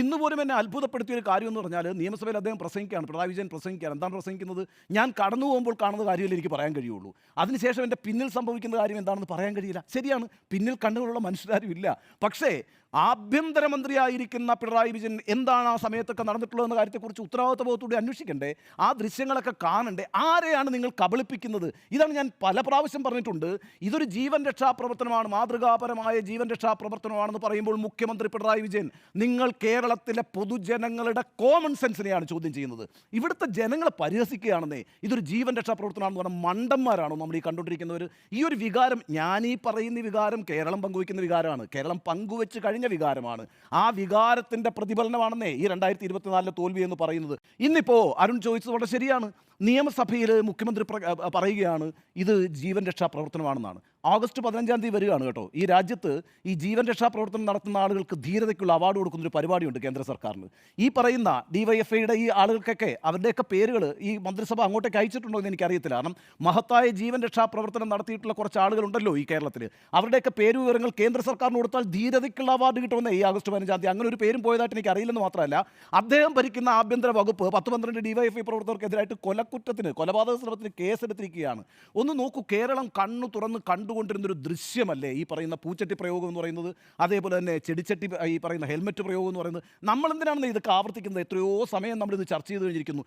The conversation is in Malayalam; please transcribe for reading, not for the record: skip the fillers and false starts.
ഇന്ന് പോലും എന്നെ അത്ഭുതപ്പെടുത്തിയ ഒരു കാര്യം എന്ന് പറഞ്ഞാൽ നിയമസഭയിൽ അദ്ദേഹം പ്രസംഗിക്കുകയാണ്, പിണറായി വിജയൻ പ്രസംഗിക്കുകയാണ്. എന്താണ് പ്രസംഗിക്കുന്നത്? ഞാൻ കടന്നു പോകുമ്പോൾ കാണുന്ന കാര്യമല്ലേ എനിക്ക് പറയാൻ കഴിയുള്ളൂ. അതിനുശേഷം എൻ്റെ പിന്നിൽ സംഭവിക്കുന്ന കാര്യം എന്താണെന്ന് പറയാൻ കഴിയില്ല. ശരിയാണ്, പിന്നിൽ കണ്ണുകളുള്ള മനുഷ്യരാരും ഇല്ല. പക്ഷേ ആഭ്യന്തരമന്ത്രിയായിരിക്കുന്ന പിണറായി വിജയൻ എന്താണ് ആ സമയത്തൊക്കെ നടന്നിട്ടുള്ളതെന്ന കാര്യത്തെക്കുറിച്ച് ഉത്തരവാദിത്വബോധത്തോടെ അന്വേഷിക്കണ്ടേ? ആ ദൃശ്യങ്ങളൊക്കെ കാണണ്ടേ? ആരെയാണ് നിങ്ങൾ കബളിപ്പിക്കുന്നത്? ഇതാണ് ഞാൻ പല പ്രാവശ്യം പറഞ്ഞിട്ടുണ്ട്. ഇതൊരു ജീവൻ രക്ഷാപ്രവർത്തനമാണ്, മാതൃകാപരമായ ജീവൻ രക്ഷാപ്രവർത്തനമാണെന്ന് പറയുമ്പോൾ മുഖ്യമന്ത്രി പിണറായി വിജയൻ, നിങ്ങൾ കേരളത്തിലെ പൊതുജനങ്ങളുടെ കോമൺ സെൻസിനെയാണ് ചോദ്യം ചെയ്യുന്നത്. ഇവിടുത്തെ ജനങ്ങളെ പരിഹസിക്കുകയാണെന്നേ. ഇതൊരു ജീവൻ രക്ഷാപ്രവർത്തനമാണെന്ന് പറഞ്ഞാൽ മണ്ടന്മാരാണോ നമ്മൾ ഈ കണ്ടുകൊണ്ടിരിക്കുന്നവർ? ഈ ഒരു വികാരം, ഞാനീ പറയുന്ന വികാരം കേരളം പങ്കുവയ്ക്കുന്ന വികാരമാണ്, കേരളം പങ്കുവെച്ച് കഴിഞ്ഞ വികാരമാണ്. ആ വികാരത്തിൻ്റെ പ്രതിഫലനമാണെന്നേ ഈ 2024 തോൽവി എന്ന് പറയുന്നത്. ഇന്നിപ്പോൾ അരുൺ ചോദിച്ചത് വളരെ ശരിയാണ്. നിയമസഭയിൽ മുഖ്യമന്ത്രി പറയുകയാണ് ഇത് ജീവൻ രക്ഷാ പ്രവർത്തനമാണെന്നാണ്. ഓഗസ്റ്റ് 15-ാം തീയതി വരികയാണ് കേട്ടോ. ഈ രാജ്യത്ത് ഈ ജീവൻ രക്ഷാ പ്രവർത്തനം നടത്തുന്ന ആളുകൾക്ക് ധീരതയ്ക്കുള്ള അവാർഡ് കൊടുക്കുന്നൊരു പരിപാടിയുണ്ട് കേന്ദ്ര സർക്കാരിന്. ഈ പറയുന്ന DYFIയുടെ ഈ ആളുകൾക്കൊക്കെ അവരുടെയൊക്കെ പേരുകൾ ഈ മന്ത്രിസഭ അങ്ങോട്ടേക്ക് അയച്ചിട്ടുണ്ടോ എന്ന് എനിക്കറിയത്തില്ല. കാരണം മഹത്തായ ജീവൻ രക്ഷാ പ്രവർത്തനം നടത്തിയിട്ടുള്ള കുറച്ച് ആളുകളുണ്ടല്ലോ ഈ കേരളത്തിൽ. അവരുടെയൊക്കെ പേര് വിവരങ്ങൾ കേന്ദ്ര സർക്കാരിന് കൊടുത്താൽ ധീരതയ്ക്കുള്ള അവാർഡ് കിട്ടുമെന്ന് ഈ ഓഗസ്റ്റ് 15-ാം തീയതി. അങ്ങനെ ഒരു പേരും പോയതായിട്ട് എനിക്ക് അറിയില്ലെന്ന് മാത്രമല്ല, അദ്ദേഹം ഭരിക്കുന്ന ആഭ്യന്തര വകുപ്പ് 10-12 DYFI പ്രവർത്തകർക്കെതിരായിട്ട് കൊലപാതക ശ്രമത്തിന് കേസെടുത്തിരിക്കുകയാണ്. ഒന്ന് നോക്കൂ, കേരളം കണ്ണു തുറന്ന് കണ്ടുകൊണ്ടിരുന്നൊരു ദൃശ്യമല്ലേ ഈ പറയുന്ന പൂച്ചട്ടി പ്രയോഗം എന്ന് പറയുന്നത്, അതേപോലെ തന്നെ ചെടിച്ചട്ടി ഈ പറയുന്ന ഹെൽമെറ്റ് പ്രയോഗം എന്ന് പറയുന്നത്. നമ്മൾ എന്തിനാണെന്ന് ഇതൊക്കെ ആവർത്തിക്കുന്നത്? എത്രയോ സമയം നമ്മളിത് ചർച്ച ചെയ്ത് കഴിഞ്ഞിരിക്കുന്നു.